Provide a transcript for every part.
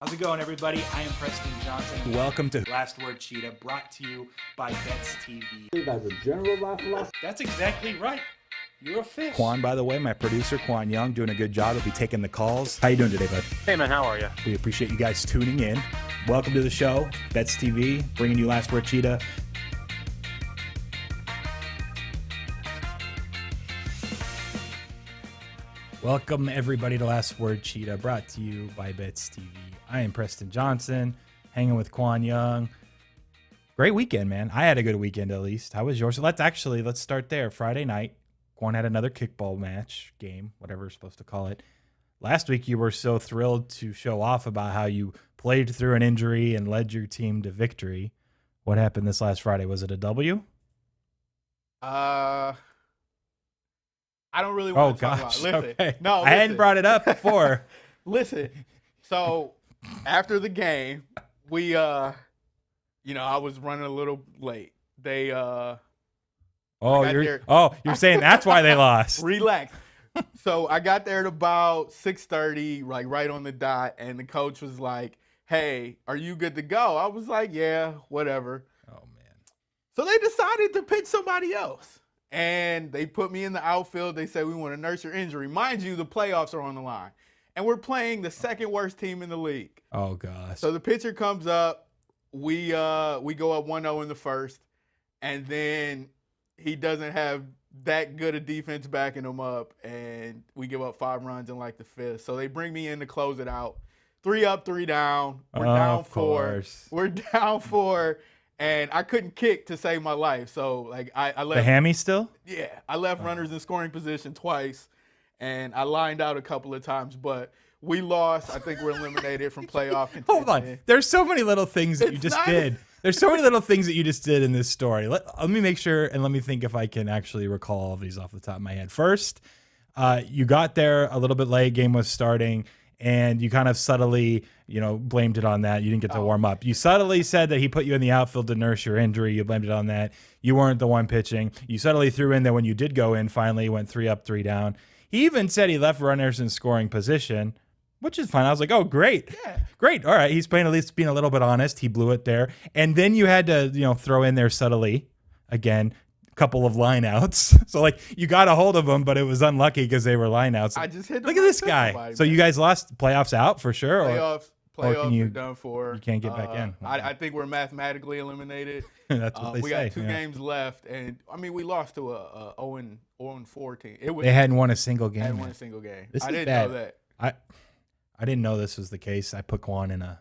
How's it going, everybody? I am Preston Johnson. Welcome to Last Word Cheetah, brought to you by Bets TV. As a general life philosophy. That's exactly right. You're a fish. Qwan, by the way, my producer, Qwan Young, doing a good job. He'll be taking the calls. How you doing today, bud? Hey, man, how are you? We appreciate you guys tuning in. Welcome to the show, Bets TV, bringing you Last Word Cheetah. Welcome, everybody, to Last Word Cheetah, brought to you by Bets TV. I am Preston Johnson, hanging with Qwan Young. Great weekend, man. I had a good weekend, at least. How was yours? Let's start there. Friday night, Qwan had another kickball game, whatever we're supposed to call it. Last week, you were so thrilled to show off about how you played through an injury and led your team to victory. What happened this last Friday? Was it a W? I don't really want to talk about it. Listen, okay. no, I hadn't brought it up before. Listen, so after the game, we, I was running a little late. They, you're saying that's why they lost. Relax. So I got there at about 6:30, like right on the dot, and the coach was like, "Hey, are you good to go?" I was like, "Yeah, whatever." Oh man. So they decided to pitch somebody else. And they put me in the outfield. They said, "We want to nurse your injury." Mind you, the playoffs are on the line. And we're playing the second worst team in the league. Oh, gosh. So the pitcher comes up. We go up 1-0 in the first. And then he doesn't have that good a defense backing him up. And we give up 5 runs in like the fifth. So they bring me in to close it out. 3 up, 3 down. We're down 4. We're down 4. And I couldn't kick to save my life. So, like, I left. The hammy still? Yeah. I left runners in scoring position twice. And I lined out a couple of times. But we lost. I think we're eliminated from playoff contention. Hold on. There's so many little things that you just did. There's so many little things that you just did in this story. Let me make sure and let me think if I can actually recall all of these off the top of my head. First, you got there a little bit late. Game was starting. And you kind of subtly, blamed it on that. You didn't get to warm up. You subtly said that he put you in the outfield to nurse your injury. You blamed it on that. You weren't the one pitching. You subtly threw in there when you did go in, finally went 3 up, 3 down. He even said he left runners in scoring position, which is fine. I was like, oh, great. Yeah. Great. All right. He's at least being a little bit honest. He blew it there. And then you had to, throw in there subtly again. Couple of lineouts. So you got a hold of them, but it was unlucky because they were lineouts. I just hit them. Look at this guy. Somebody, so you guys lost playoffs out for sure? Playoffs are done for. You can't get back in. I think we're mathematically eliminated. That's what they say. We got 2 games left, and we lost to a 0-4 team. They hadn't won a single game. Hadn't won a single game. This I is didn't bad. know that. I didn't know this was the case. I put Qwan in a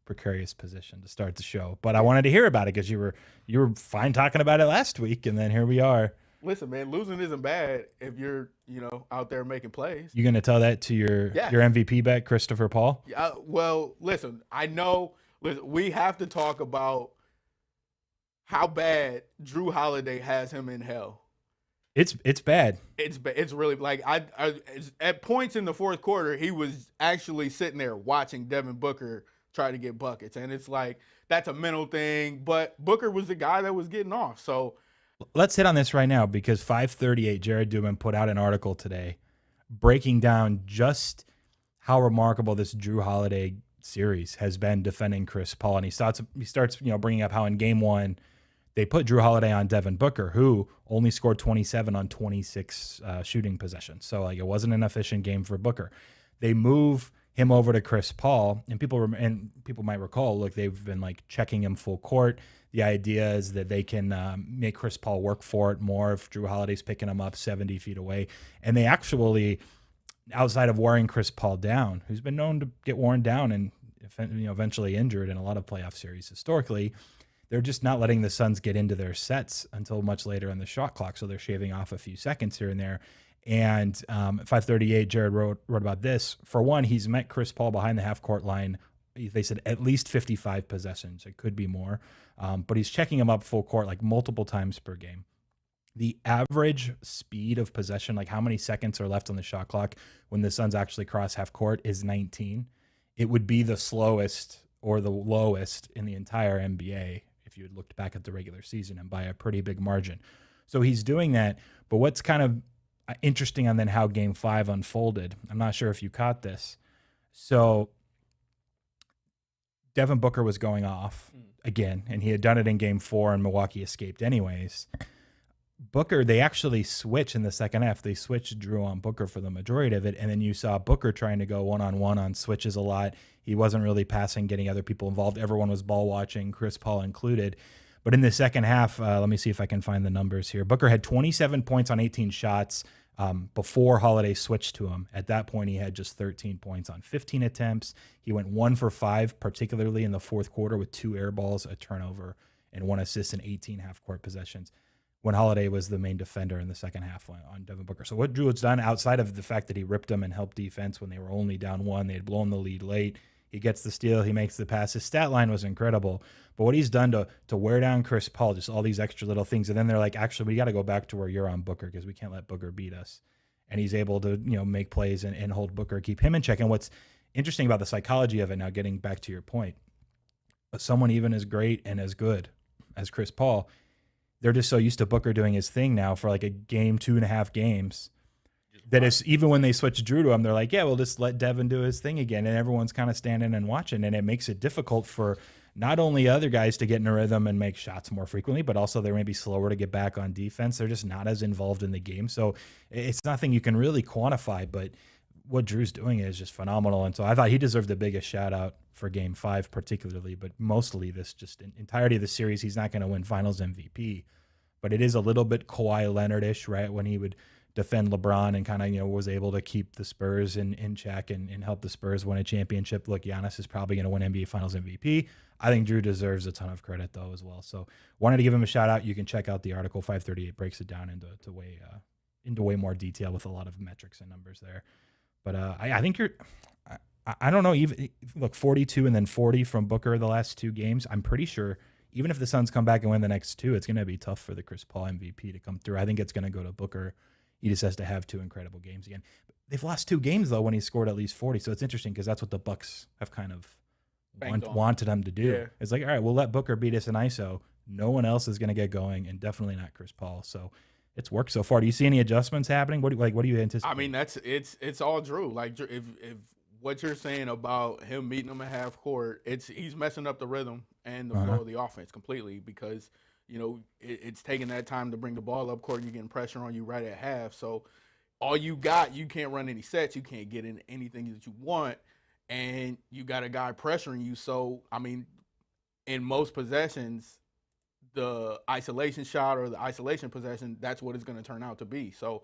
precarious position to start the show, but I wanted to hear about it because you were fine talking about it last week, and then here we are. Listen, man, losing isn't bad if you're, out there making plays. You going to tell that to your MVP bet, Christopher Paul? Yeah. Well, listen, I know. Listen, we have to talk about how bad Drew Holiday has him in hell. It's bad. It's really at points in the fourth quarter, he was actually sitting there watching Devin Booker try to get buckets, and it's like that's a mental thing. But Booker was the guy that was getting off, so. Let's hit on this right now because 538 Jared Dubin put out an article today breaking down just how remarkable this Drew Holiday series has been defending Chris Paul. And he starts bringing up how in game 1 they put Drew Holiday on Devin Booker, who only scored 27 on 26 shooting possessions. So it wasn't an efficient game for Booker. They move him over to Chris Paul, and people might recall, they've been checking him full court. The idea is that they can make Chris Paul work for it more if Drew Holiday's picking him up 70 feet away. And they actually, outside of wearing Chris Paul down, who's been known to get worn down and eventually injured in a lot of playoff series historically, they're just not letting the Suns get into their sets until much later in the shot clock. So they're shaving off a few seconds here and there. And 538, Jared wrote about this. For one, he's met Chris Paul behind the half-court line. They said at least 55 possessions. It could be more. But he's checking him up full court multiple times per game. The average speed of possession, how many seconds are left on the shot clock when the Suns actually cross half court, is 19. It would be the slowest or the lowest in the entire NBA if you had looked back at the regular season, and by a pretty big margin. So he's doing that. But what's kind of interesting on then how Game 5 unfolded, I'm not sure if you caught this. So Devin Booker was going off again, and he had done it in game 4, and Milwaukee escaped anyways. Booker, they actually switched in the second half. They switched Drew on Booker for the majority of it, and then you saw Booker trying to go one-on-one on switches a lot. He wasn't really passing, getting other people involved. Everyone was ball watching, Chris Paul included. But in the second half, let me see if I can find the numbers here. Booker had 27 points on 18 shots before Holiday switched to him. At that point, he had just 13 points on 15 attempts. He went 1 for 5, particularly in the fourth quarter, with 2 air balls, a turnover, and 1 assist in 18 half-court possessions, when Holiday was the main defender in the second half on Devin Booker. So what Drew has done, outside of the fact that he ripped them and helped defense when they were only down 1, they had blown the lead late. He gets the steal, he makes the pass. His stat line was incredible. But what he's done to wear down Chris Paul, just all these extra little things. And then they're like, actually, we got to go back to where you're on Booker because we can't let Booker beat us. And he's able to, make plays and hold Booker, keep him in check. And what's interesting about the psychology of it, now getting back to your point, someone even as great and as good as Chris Paul, they're just so used to Booker doing his thing now for like a game, 2.5 games, that is, even when they switch Drew to him, they're like, yeah, we'll just let Devin do his thing again. And everyone's kind of standing and watching. And it makes it difficult for not only other guys to get in a rhythm and make shots more frequently, but also they're maybe slower to get back on defense. They're just not as involved in the game. So it's nothing you can really quantify, but what Drew's doing is just phenomenal. And so I thought he deserved the biggest shout out for game 5 particularly, but mostly this just entirety of the series. He's not going to win finals MVP, but it is a little bit Kawhi Leonard-ish, right? When he would defend LeBron and kind of, was able to keep the Spurs in check and help the Spurs win a championship. Look, Giannis is probably going to win NBA Finals MVP. I think Drew deserves a ton of credit, though, as well. So wanted to give him a shout-out. You can check out the article. 538 breaks it down into way more detail with a lot of metrics and numbers there. But I think I don't know, even look, 42 and then 40 from Booker the last 2 games. I'm pretty sure even if the Suns come back and win the next 2, it's going to be tough for the Chris Paul MVP to come through. I think it's going to go to Booker. He just has to have 2 incredible games again. They've lost 2 games, though, when he scored at least 40. So it's interesting because that's what the Bucks have kind of wanted him to do. Yeah. It's like, all right, we'll let Booker beat us in ISO. No one else is going to get going, and definitely not Chris Paul. So it's worked so far. Do you see any adjustments happening? What do you anticipate? I mean, it's all Drew. Like, if what you're saying about him meeting him at half court, he's messing up the rhythm and the flow of the offense completely because it's taking that time to bring the ball up court and you're getting pressure on you right at half. So all you can't run any sets, you can't get in anything that you want, and you got a guy pressuring you. So I mean, in most possessions, the isolation shot or the isolation possession, that's what it's going to turn out to be. So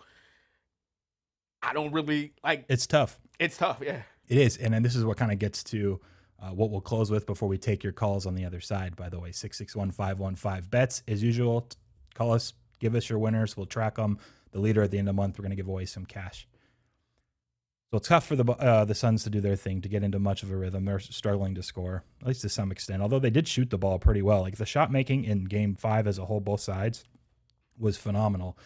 I don't really like. It's tough. It's tough, yeah. It is, and then this is what kind of gets to what we'll close with before we take your calls on the other side. By the way, 661-515 bets as usual. Call us, give us your winners. We'll track them. The leader at the end of the month, we're going to give away some cash. So it's tough for the Suns to do their thing, to get into much of a rhythm. They're struggling to score, at least to some extent, although they did shoot the ball pretty well. Like the shot making in game 5 as a whole, both sides, was phenomenal.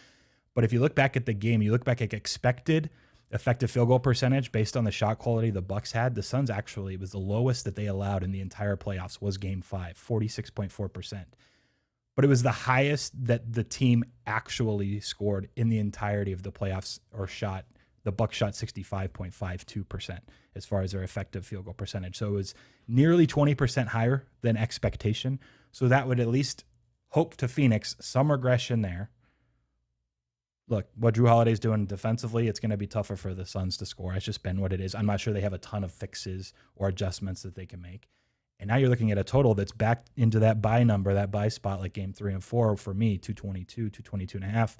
But if you look back at the game, you look back at expected effective field goal percentage based on the shot quality the Bucks had, the Suns actually, was the lowest that they allowed in the entire playoffs was game 5, 46.4%. But it was the highest that the team actually scored in the entirety of the playoffs or shot. The Bucks shot 65.52% as far as their effective field goal percentage. So it was nearly 20% higher than expectation. So that would at least hope to Phoenix some regression there. Look, what Drew Holiday's doing defensively, it's going to be tougher for the Suns to score. It's just been what it is. I'm not sure they have a ton of fixes or adjustments that they can make. And now you're looking at a total that's back into that buy number, that buy spot like game 3 and 4 for me, 222, 222.5.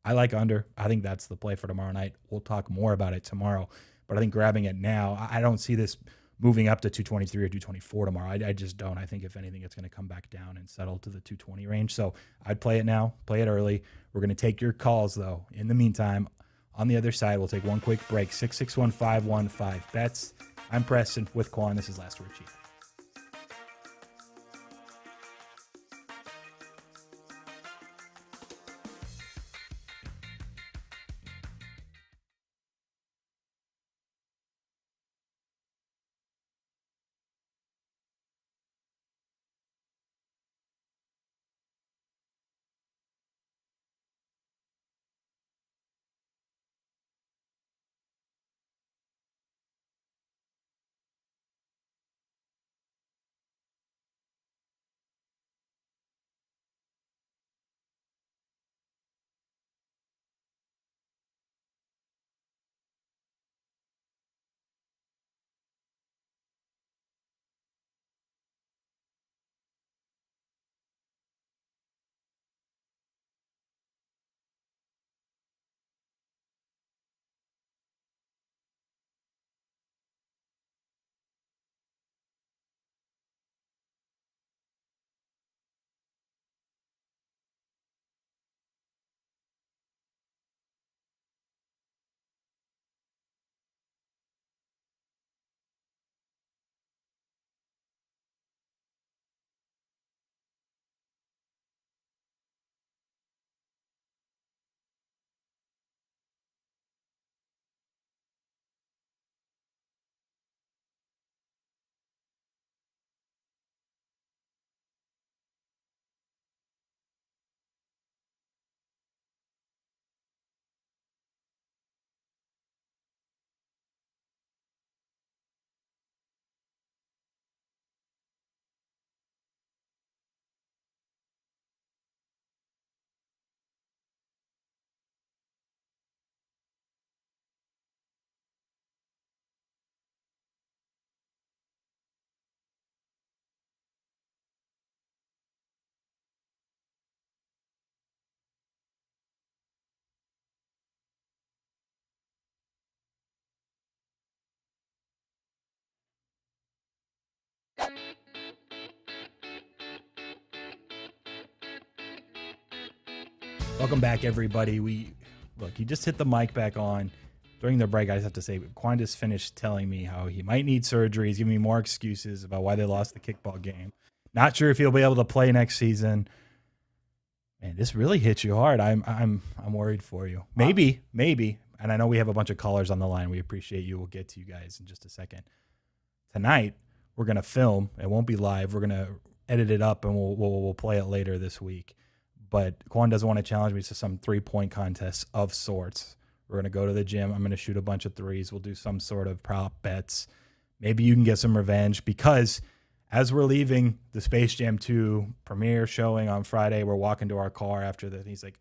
I like under. I think that's the play for tomorrow night. We'll talk more about it tomorrow. But I think grabbing it now, I don't see this moving up to 223 or 224 tomorrow. I just don't. I think if anything, it's going to come back down and settle to the 220 range. So I'd play it now, play it early. We're going to take your calls, though. In the meantime, on the other side, we'll take one quick break. 661-515 bets. I'm Preston with Qwan. This is Last Word Cheetah. Welcome back, everybody. You just hit the mic back on. During the break, I just have to say, Qwan just finished telling me how he might need surgery. He's giving me more excuses about why they lost the kickball game. Not sure if he'll be able to play next season. Man, this really hits you hard. I'm worried for you. Maybe. And I know we have a bunch of callers on the line. We appreciate you. We'll get to you guys in just a second. Tonight, we're gonna film. It won't be live. We're gonna edit it up and we'll play it later this week. But Qwan doesn't want to challenge me to some 3-point contest of sorts. We're going to go to the gym. I'm going to shoot a bunch of threes. We'll do some sort of prop bets. Maybe you can get some revenge because as we're leaving the Space Jam 2 premiere showing on Friday, we're walking to our car after that. He's like,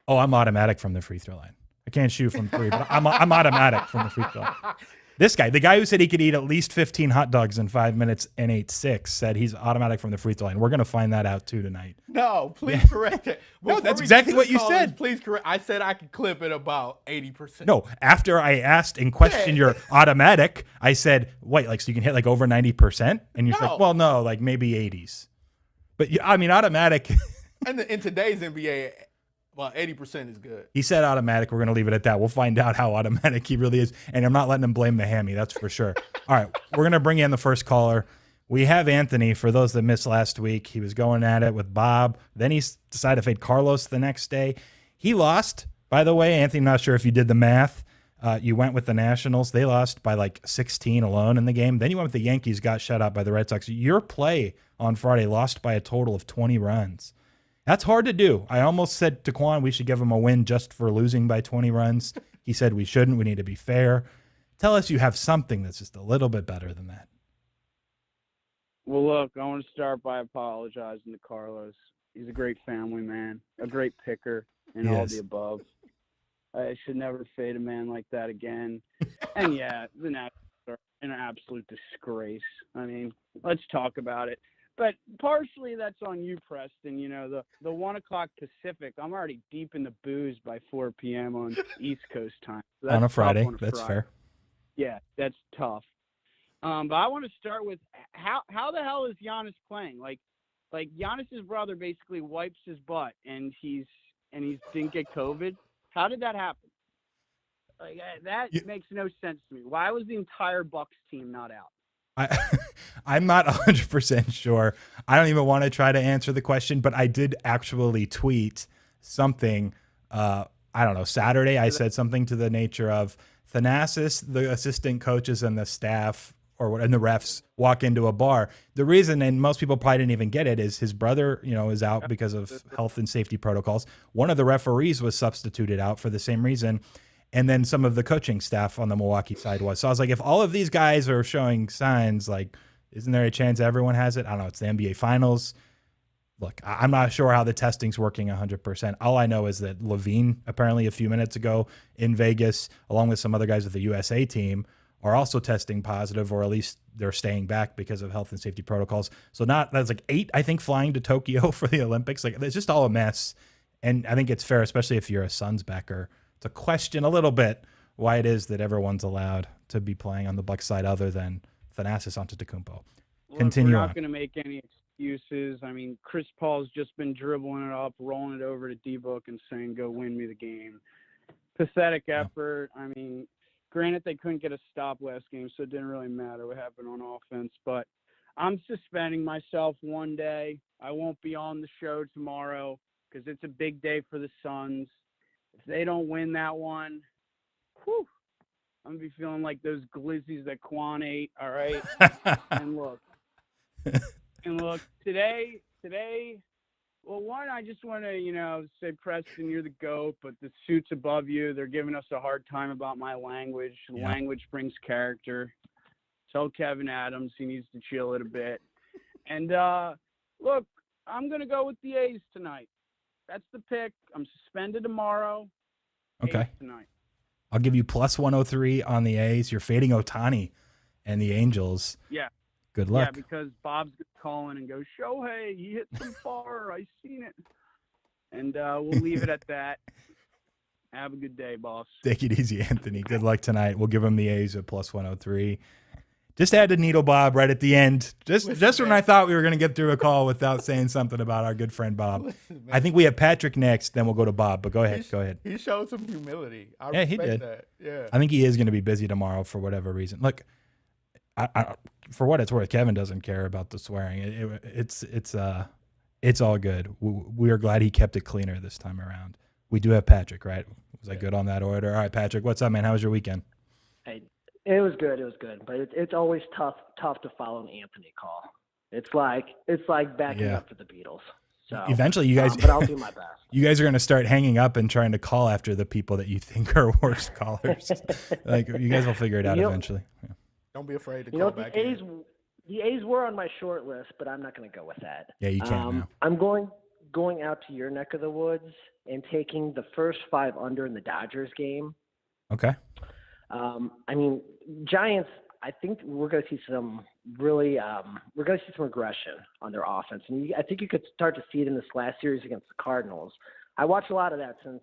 oh, I'm automatic from the free throw line. I can't shoot from 3, but I'm automatic from the free throw line. This guy, the guy who said he could eat at least 15 hot dogs in 5 minutes and ate 6, said he's automatic from the free throw line. We're going to find that out too tonight. No, please correct it. No, that's exactly what you said. Please correct. I said I could clip it about 80%. No, after I asked and questioned your automatic, I said, wait, so you can hit over 90%? And you're like, well, no, maybe 80s. But I mean, automatic. And in today's NBA, well, 80% is good. He said automatic. We're going to leave it at that. We'll find out how automatic he really is. And I'm not letting him blame the hammy. That's for sure. All right. We're going to bring in the first caller. We have Anthony. For those that missed last week, he was going at it with Bob. Then he decided to fade Carlos the next day. He lost, by the way. Anthony, I'm not sure if you did the math. You went with the Nationals. They lost by 16 alone in the game. Then you went with the Yankees, got shut out by the Red Sox. Your play on Friday lost by a total of 20 runs. That's hard to do. I almost said to Qwan we should give him a win just for losing by 20 runs. He said we shouldn't. We need to be fair. Tell us you have something that's just a little bit better than that. Well, look, I want to start by apologizing to Carlos. He's a great family man, a great picker, and all the above. I should never fade a man like that again. And, yeah, the Nationals are an absolute disgrace. I mean, let's talk about it. But partially that's on you, Preston. You know, the 1 o'clock Pacific, I'm already deep in the booze by 4 p.m. on East Coast time. So on a Friday. That's fair. Yeah, that's tough. But I want to start with how the hell is Giannis playing? Like Giannis's brother basically wipes his butt and he didn't get COVID. How did that happen? That makes no sense to me. Why was the entire Bucks team not out? I'm not 100% sure. I don't even want to try to answer the question, but I did actually tweet something, I don't know, Saturday. I said something to the nature of Thanasis, the assistant coaches and the staff and the refs walk into a bar. The reason, and most people probably didn't even get it, is his brother, is out because of health and safety protocols. One of the referees was substituted out for the same reason. And then some of the coaching staff on the Milwaukee side was. So I was like, if all of these guys are showing signs, isn't there a chance everyone has it? I don't know. It's the NBA Finals. Look, I'm not sure how the testing's working 100%. All I know is that Levine, apparently a few minutes ago in Vegas, along with some other guys with the USA team, are also testing positive, or at least they're staying back because of health and safety protocols. So that's 8, I think, flying to Tokyo for the Olympics. It's just all a mess. And I think it's fair, especially if you're a Suns backer, to question a little bit why it is that everyone's allowed to be playing on the Bucks side other than Thanasis Antetokounmpo. Continue on. We're not going to make any excuses. I mean, Chris Paul's just been dribbling it up, rolling it over to D-Book and saying, go win me the game. Pathetic effort. I mean, granted, they couldn't get a stop last game, so it didn't really matter what happened on offense. But I'm suspending myself one day. I won't be on the show tomorrow because it's a big day for the Suns. If they don't win that one, I'm going to be feeling like those glizzies that Qwan ate, all right? and look, today, well, one, I just want to, say, Preston, you're the GOAT, but the suit's above you. They're giving us a hard time about my language. Yeah. Language brings character. Tell Kevin Adams he needs to chill it a bit. And, look, I'm going to go with the A's tonight. That's the pick. I'm suspended tomorrow. Okay. A's tonight. I'll give you plus 103 on the A's. You're fading Ohtani and the Angels. Yeah. Good luck. Yeah, because Bob's going to call in and go, Shohei, he hit some far. I seen it. And we'll leave it at that. Have a good day, boss. Take it easy, Anthony. Good luck tonight. We'll give him the A's at plus 103. Just had to needle Bob right at the end. Just when I thought we were going to get through a call without saying something about our good friend Bob. Listen, I think we have Patrick next, then we'll go to Bob. But go ahead. He showed some humility. Yeah, he did. That. Yeah. I think he is going to be busy tomorrow for whatever reason. Look, I, for what it's worth, Kevin doesn't care about the swearing. It's all good. We are glad he kept it cleaner this time around. We do have Patrick, right? Was I good on that order? All right, Patrick, what's up, man? How was your weekend? Hey, it was good. But it's always tough to follow an Anthony call. It's like backing up for the Beatles. So eventually, you guys. But I'll do my best. You guys are going to start hanging up and trying to call after the people that you think are worse callers. Like you guys will figure it out eventually. Yeah. Don't be afraid to call back. The A's were on my short list, but I'm not going to go with that. Yeah, you can't now. I'm going out to your neck of the woods and taking the first 5 under in the Dodgers game. Okay. I mean, Giants, I think we're going to see some aggression on their offense. And I think you could start to see it in this last series against the Cardinals. I watched a lot of that since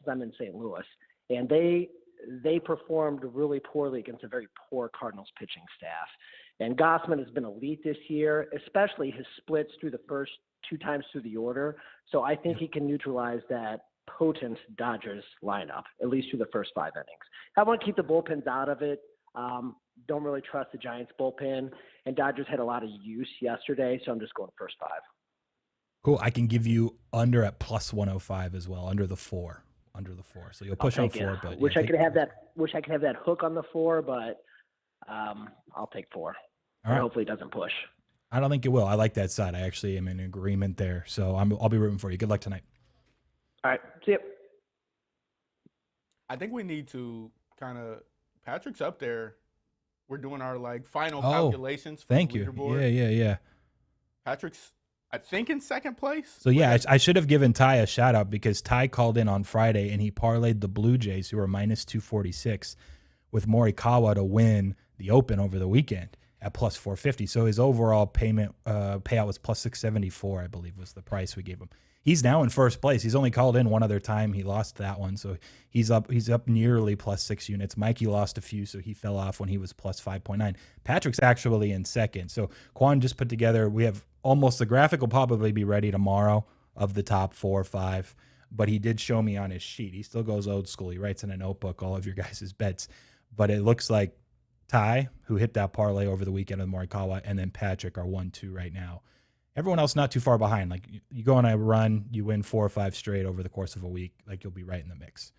I'm in St. Louis, and they performed really poorly against a very poor Cardinals pitching staff. And Gossman has been elite this year, especially his splits through the first 2 times through the order. So I think he can neutralize that potent Dodgers lineup, at least through the first 5 innings. I want to keep the bullpens out of it. Don't really trust the Giants bullpen, and Dodgers had a lot of use yesterday, so I'm just going first 5. Cool. I can give you under at plus 105 as well, under the 4. So you'll push on 4, but wish I could have that hook on the 4, but I'll take 4. All right. Hopefully it doesn't push. I don't think it will. I like that side. I actually am in agreement there. So I'll be rooting for you. Good luck tonight. All right. See you. I think we need to Patrick's up there. We're doing our final calculations. For thank the you. leaderboard. Yeah. Patrick's, I think, in second place. So yeah, I should have given Ty a shout out because Ty called in on Friday and he parlayed the Blue Jays, who are minus 246, with Morikawa to win the Open over the weekend at plus 450. So his overall payout was plus 674, I believe, was the price we gave him. He's now in first place. He's only called in one other time. He lost that one, so he's up nearly plus 6 units. Mikey lost a few, so he fell off when he was plus 5.9. Patrick's actually in second. So Qwan just put together, we have almost, the graphic will probably be ready tomorrow of the top 4 or 5, but he did show me on his sheet. He still goes old school. He writes in a notebook all of your guys' bets, but it looks like Ty, who hit that parlay over the weekend with Morikawa, and then Patrick are 1-2 right now. Everyone else not too far behind. Like you go on a run, you win 4 or 5 straight over the course of a week, like you'll be right in the mix.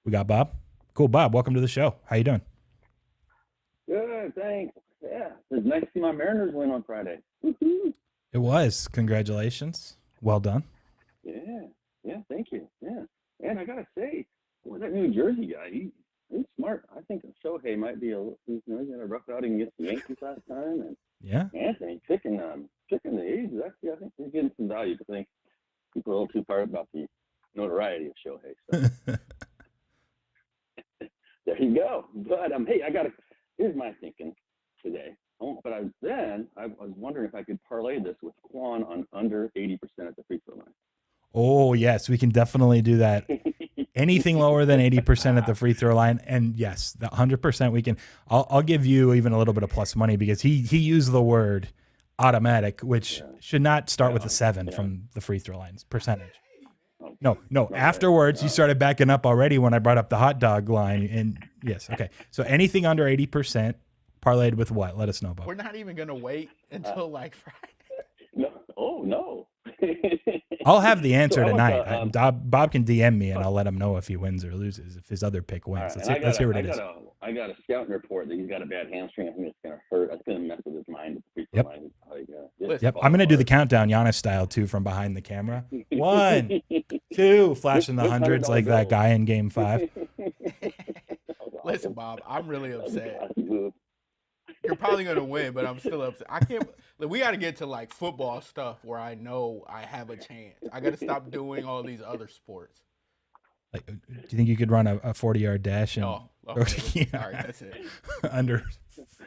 We got Bob. Cool, Bob. Welcome to the show. How you doing? Good, thanks. Yeah, it was nice to see my Mariners win on Friday. Woo-hoo. It was. Congratulations. Well done. Yeah, thank you. Yeah, and I gotta say, that New Jersey guy, he's smart. I think Shohei might be he's had a rough outing against the Yankees last time, and Anthony picking the A's. Actually, I think he's getting some value. I think people are a little too fired about the notoriety of Shohei. So. There you go. But hey, here's my thinking today. But I was wondering if I could parlay this with Qwan on under 80% at the free throw line. Oh yes, we can definitely do that. Anything lower than 80% at the free throw line, and yes, the 100% we can. I'll give you even a little bit of plus money because he used the word automatic, which should not start with a 7 from the free throw lines percentage. No. Afterwards, you started backing up already when I brought up the hot dog line. And yes, okay. So anything under 80%, parlayed with what? Let us know, Bob. We're not even gonna wait until Friday. No. Oh no. I'll have the answer tonight. Bob can DM me and I'll let him know if he wins or loses, if his other pick wins. Right, let's hear what it is. I got a scouting report that he's got a bad hamstring. I think it's going to hurt. That's going to mess with his mind. Yep. I'm going to do the countdown Giannis style too from behind the camera. 1, 2, flashing the hundreds like that guy in Game 5. Listen, Bob, I'm really upset. You're probably going to win, but I'm still upset. I can't. We got to get to football stuff where I know I have a chance. I got to stop doing all these other sports. Do you think you could run a 40-yard dash? No. Okay. All right, that's it. Under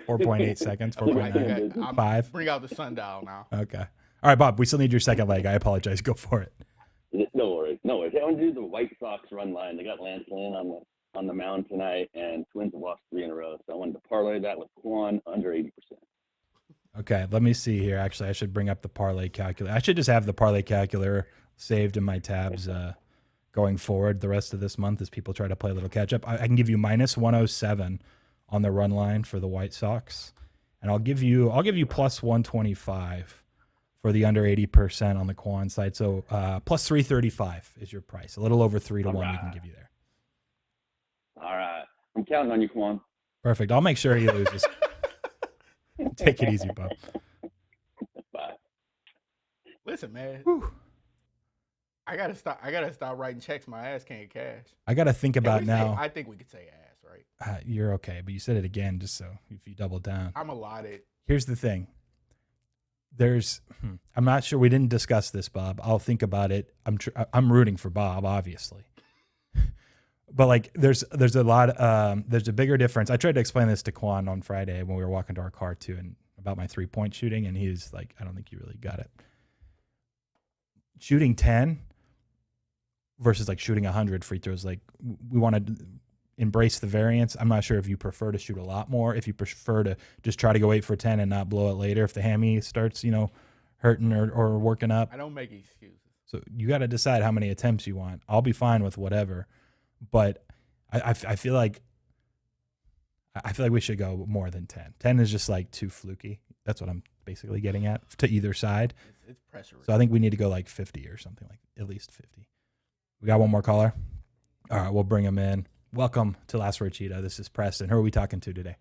4.8 seconds, 4.9, 5. Bring out the sundial now. Okay. All right, Bob, we still need your second leg. I apologize. Go for it. No worries. I want to do the White Sox run line. They got Lance Lynn on on the mound tonight, and Twins have lost 3 in a row. So I wanted to parlay that with Qwan under 80%. Okay, let me see here. Actually, I should bring up the parlay calculator. I should just have the parlay calculator saved in my tabs going forward the rest of this month as people try to play a little catch up. I can give you minus 107 on the run line for the White Sox, and I'll give you plus 125 for the under 80% on the Qwan side. So plus 335 is your price. A little over 3 to 1 we can give you there. All right. I'm counting on you, Qwan. Perfect. I'll make sure he loses. Take it easy, bub. Bye. Listen, man. Whew. I gotta stop writing checks my ass can't cash. I got to think about now. I think we could say ass, right? You're okay, but you said it again just so if you double down. I'm allotted. Here's the thing. I'm not sure. We didn't discuss this, Bob. I'll think about it. I'm rooting for Bob, obviously. But like, there's a lot. There's a bigger difference. I tried to explain this to Qwan on Friday when we were walking to our car too, and about my 3-point shooting, and he was like, "I don't think you really got it." Shooting 10 versus like shooting 100 free throws. Like, we want to embrace the variance. I'm not sure if you prefer to shoot a lot more, if you prefer to just try to go 8 for 10 and not blow it later if the hammy starts, hurting or working up. I don't make excuses. So you got to decide how many attempts you want. I'll be fine with whatever, but I feel like we should go more than 10. 10 is just like too fluky. That's what I'm basically getting at to either side. It's pressure. So I think we need to go like 50 or something, like at least 50. We got one more caller. All right, we'll bring him in. Welcome to Last Word Cheetah. This is Preston. Who are we talking to today?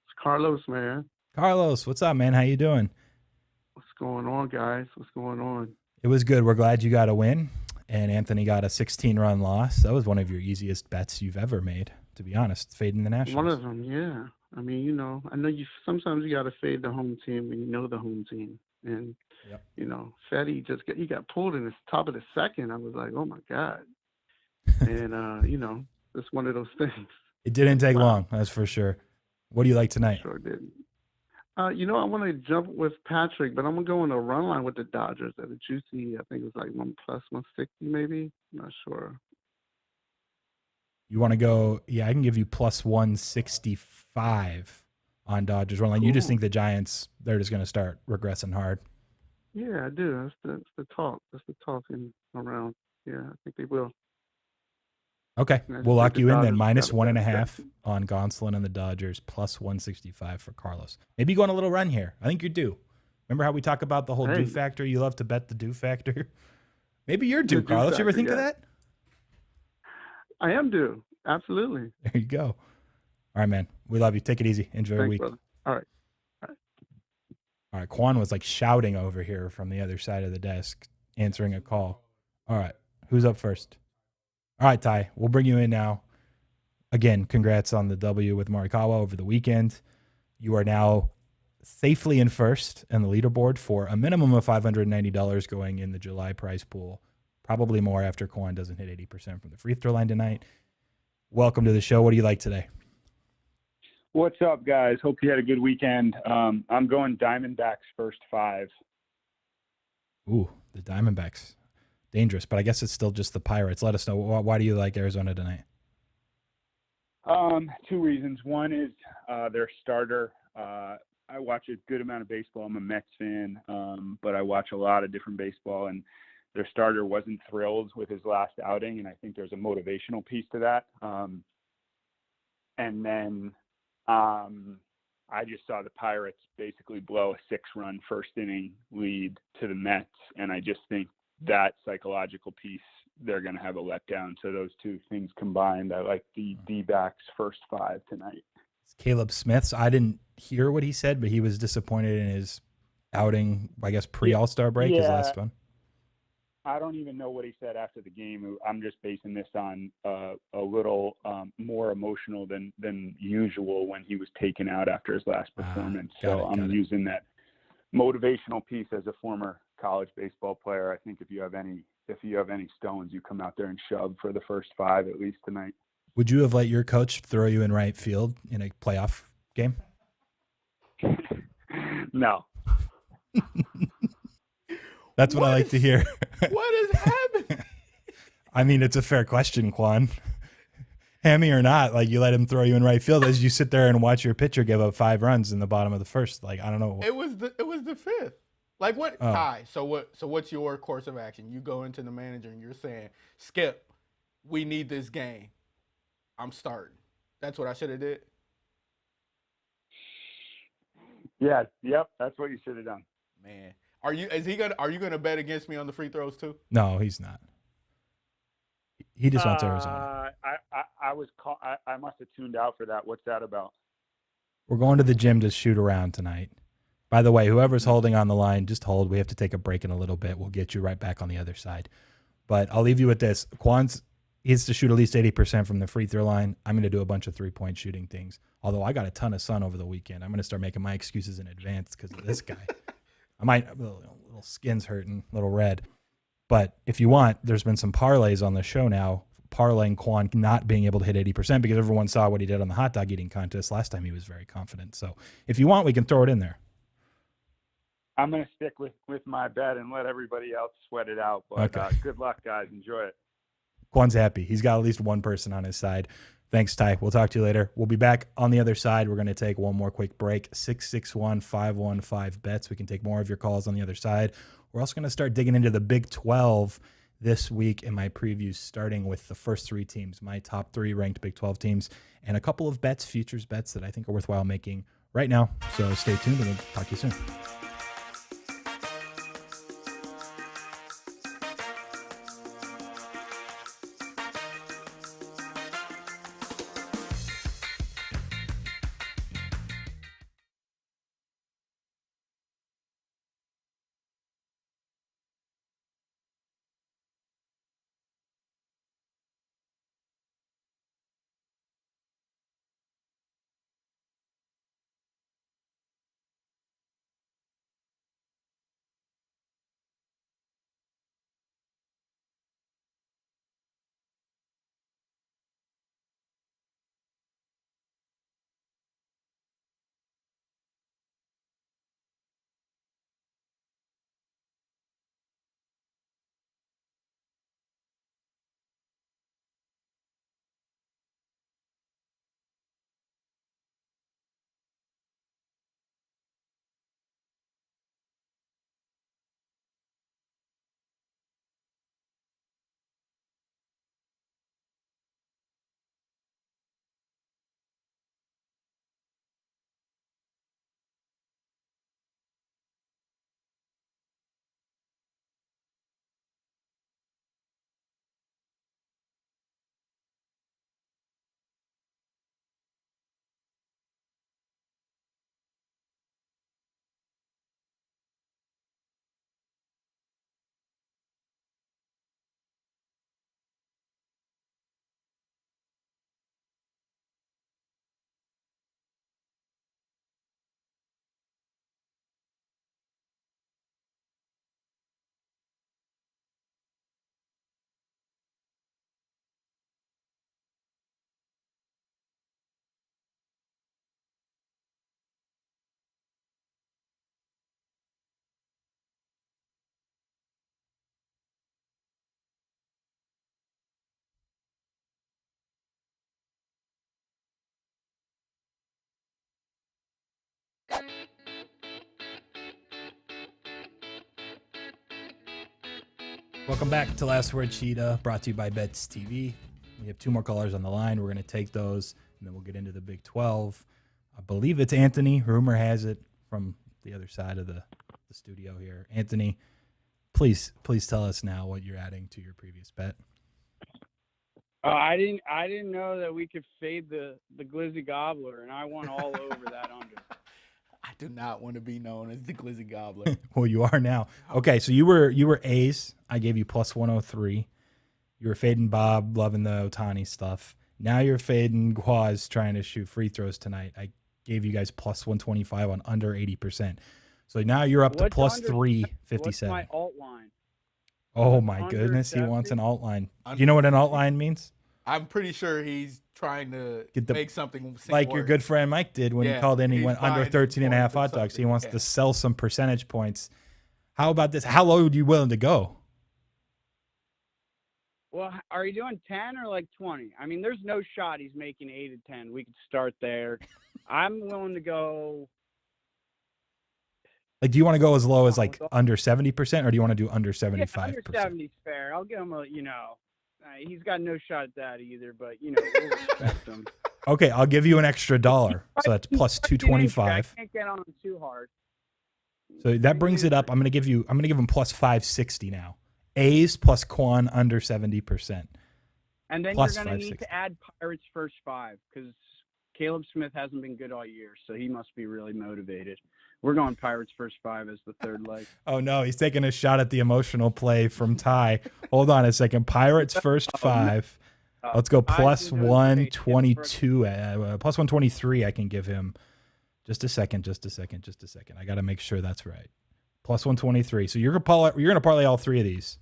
It's Carlos, man. Carlos, what's up, man? How you doing? What's going on, guys? What's going on? It was good. We're glad you got a win, and Anthony got a 16-run loss. That was one of your easiest bets you've ever made, to be honest, fading the Nationals. One of them, yeah. I mean, I know sometimes you got to fade the home team when you know the home team. And, yep. Fetty he got pulled in the top of the second. I was like, oh, my God. And, it's one of those things. It didn't take long, that's for sure. What do you like tonight? Sure didn't. I want to jump with Patrick, but I'm going to go on a run line with the Dodgers at a juicy, I think it was like 1 plus 160 maybe. I'm not sure. You want to go, I can give you plus 165 on Dodgers run line. Cool. You just think the Giants, they're just going to start regressing hard. Yeah, I do. That's the talk. That's the talking around. Yeah, I think they will. Okay, we'll lock you in then. Minus 1.5 on Gonsolin and the Dodgers, plus 165 for Carlos. Maybe you go on a little run here. I think you're due. Remember how we talk about the whole do factor? You love to bet the do factor. Maybe you're due, Carlos. You ever think of that? I am due. Absolutely. There you go. All right, man. We love you. Take it easy. Enjoy your week. Brother. All right. All right. Qwan was like shouting over here from the other side of the desk, answering a call. All right. Who's up first? All right, Ty, we'll bring you in now. Again, congrats on the W with Morikawa over the weekend. You are now safely in first in the leaderboard for a minimum of $590 going in the July prize pool. Probably more after Qwan doesn't hit 80% from the free throw line tonight. Welcome to the show. What do you like today? What's up, guys? Hope you had a good weekend. I'm going Diamondbacks first 5. Ooh, the Diamondbacks. Dangerous, but I guess it's still just the Pirates. Let us know. Why do you like Arizona tonight? 2 reasons. One is their starter. I watch a good amount of baseball. I'm a Mets fan, but I watch a lot of different baseball, and their starter wasn't thrilled with his last outing, and I think there's a motivational piece to that. And then I just saw the Pirates basically blow a 6-run first inning lead to the Mets, and I just think that psychological piece, they're going to have a letdown. So those two things combined, I like the D-backs first 5 tonight. It's Caleb Smith's. I didn't hear what he said, but he was disappointed in his outing, I guess, pre-All-Star break, his last one. I don't even know what he said after the game. I'm just basing this on a little more emotional than usual when he was taken out after his last performance. I'm using that motivational piece as a former college baseball player. I think if you have any stones, you come out there and shove for the first 5 at least tonight. Would you have let your coach throw you in right field in a playoff game? No. That's what I like to hear. What is happening? I mean, it's a fair question, Qwan. hammy or not, like you let him throw you in right field as you sit there and watch your pitcher give up 5 runs in the bottom of the first. Like, I don't know. It was the fifth. Like what? Ty. So what's your course of action? You go into the manager and you're saying, Skip, we need this game. I'm starting. That's what I should have did. Yeah. Yep. That's what you should have done. Man, are you gonna bet against me on the free throws too? No, he's not. He just wants Arizona. I must have tuned out for that. What's that about? We're going to the gym to shoot around tonight. By the way, whoever's holding on the line, just hold. We have to take a break in a little bit. We'll get you right back on the other side. But I'll leave you with this. He has to shoot at least 80% from the free throw line. I'm going to do a bunch of 3-point shooting things. Although I got a ton of sun over the weekend. I'm going to start making my excuses in advance because of this guy. I might, a little skin's hurting, a little red. But if you want, there's been some parlays on the show now, parlaying Qwan not being able to hit 80% because everyone saw what he did on the hot dog eating contest. Last time he was very confident. So if you want, we can throw it in there. I'm going to stick with my bet and let everybody else sweat it out. But okay. Good luck, guys. Enjoy it. Quan's happy. He's got at least one person on his side. Thanks, Ty. We'll talk to you later. We'll be back on the other side. We're going to take one more quick break. 661-515-BETS. We can take more of your calls on the other side. We're also going to start digging into the Big 12 this week in my previews, starting with the first 3 teams, my top 3 ranked Big 12 teams, and a couple of bets, futures bets that I think are worthwhile making right now. So stay tuned, and we'll talk to you soon. Welcome back to Last Word Cheetah, brought to you by Bets TV. We have 2 more callers on the line. We're going to take those, and then we'll get into the Big 12. I believe it's Anthony. Rumor has it from the other side of the studio here. Anthony, please tell us now what you're adding to your previous bet. I didn't know that we could fade the Glizzy Gobbler, and I went all over that under. I do not want to be known as the Glizzy Gobbler. Well, you are now. Okay, so you were A's. I gave you plus 103. You were fading Bob, loving the Ohtani stuff. Now you're fading Guaz, trying to shoot free throws tonight. I gave you guys plus 125 on under 80%. So now you're up to plus 357. What's my alt line? Oh, my goodness. 70? He wants an alt line. Do you know what an alt line means? I'm pretty sure he's trying to make something like your good friend Mike did when he called in. He went under 13 and a half hot dogs. He wants to sell some percentage points. How about this? How low are you willing to go? Well, are you doing 10 or like 20? I mean, there's no shot he's making 8 to 10. We could start there. I'm willing to go. Like, do you want to go as low as like under 70%, or do you want to do under 75%? Yeah, under 70 is fair. I'll give him a, he's got no shot at that either, but, we'll respect him. Okay, I'll give you an extra $1. So that's plus 225. I can't get on him too hard. So that brings it up. I'm gonna give him plus 560 now. A's plus Qwan under 70%. And then plus you're gonna need to add Pirates first 5 because Caleb Smith hasn't been good all year, so he must be really motivated. We're going Pirates first 5 as the third leg. Oh no, he's taking a shot at the emotional play from Ty. Hold on a second. Pirates first 5. Let's go plus 122. Plus 123 I can give him. Just a second. I got to make sure that's right. Plus 123. So you're gonna parlay all 3 of these.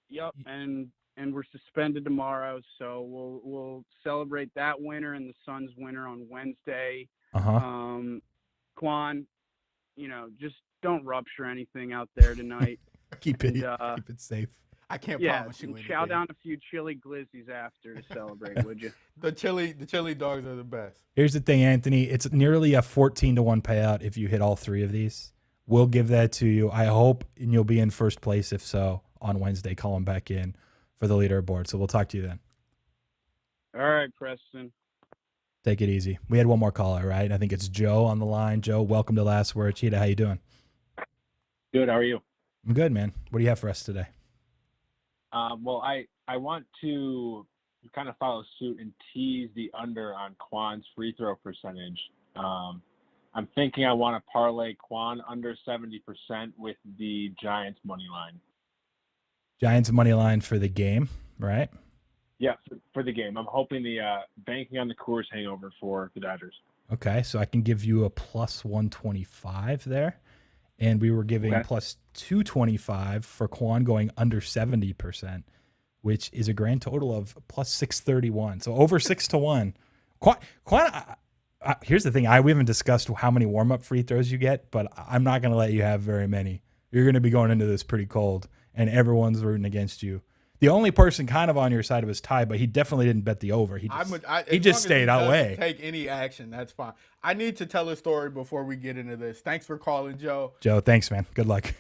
Yep, and we're suspended tomorrow, so we'll celebrate that winner and the Suns winner on Wednesday. Qwan, just don't rupture anything out there tonight. keep it safe. I can't promise you anything. Chow down a few chili glizzies after to celebrate, would you? The chili dogs are the best. Here's the thing, Anthony. It's nearly a 14-1 payout if you hit all 3 of these. We'll give that to you. I hope, and you'll be in first place if so on Wednesday. Call him back in for the leaderboard. So we'll talk to you then. All right, Preston. Take it easy. We had one more caller, right? I think it's Joe on the line. Joe, welcome to Last Word. Cheetah, how you doing? Good. How are you? I'm good, man. What do you have for us today? Well, I want to kind of follow suit and tease the under on Qwan's free throw percentage. I'm thinking I want to parlay Qwan under 70% with the Giants money line. Giants money line for the game, right? Yeah, for the game. I'm hoping the banking on the Coors hangover for the Dodgers. Okay, so I can give you a plus 125 there. And we were giving plus 225 for Qwan going under 70%, which is a grand total of plus 631. So over 6-1. Qwan, here's the thing. We haven't discussed how many warm-up free throws you get, but I'm not going to let you have very many. You're going to be going into this pretty cold, and everyone's rooting against you. The only person kind of on your side was Ty, but he definitely didn't bet the over. He just stayed away. Take any action, that's fine. I need to tell a story before we get into this. Thanks for calling, Joe. Joe, thanks, man. Good luck.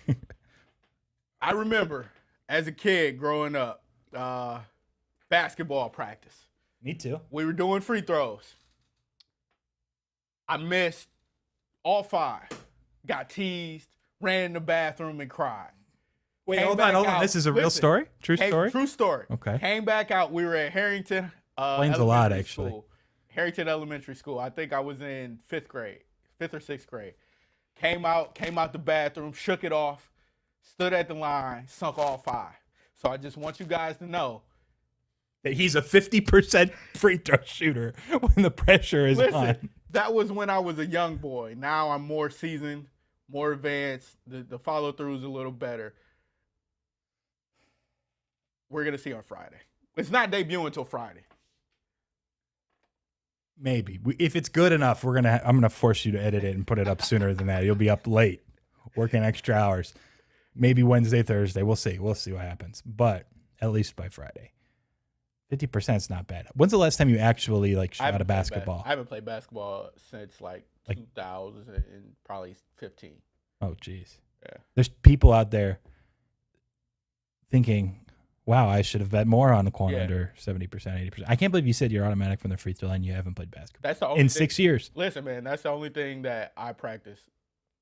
I remember as a kid growing up, basketball practice. Me too. We were doing free throws. I missed all 5. Got teased, ran in the bathroom, and cried. Wait, hold on. This is a real story? True story? True story. Okay. Came back out. We were at Harrington. Explains a lot, actually. School. Harrington Elementary School. I think I was in 5th or 6th grade. Came out the bathroom, shook it off, stood at the line, sunk all 5. So I just want you guys to know that he's a 50% free throw shooter when the pressure is on. That was when I was a young boy. Now I'm more seasoned, more advanced. The follow-through is a little better. We're going to see on Friday. It's not debuting until Friday. Maybe. If it's good enough, I'm going to force you to edit it and put it up sooner than that. You'll be up late, working extra hours. Maybe Wednesday, Thursday. We'll see. We'll see what happens. But at least by Friday. 50% is not bad. When's the last time you actually shot a basketball? I haven't played basketball since 2000 and probably 15. Oh, geez. Yeah. There's people out there thinking, wow, I should have bet more on the Qwan under 70%, 80%. I can't believe you said you're automatic from the free throw line. You haven't played basketball. That's the only in 6 years. Listen, man, that's the only thing that I practice.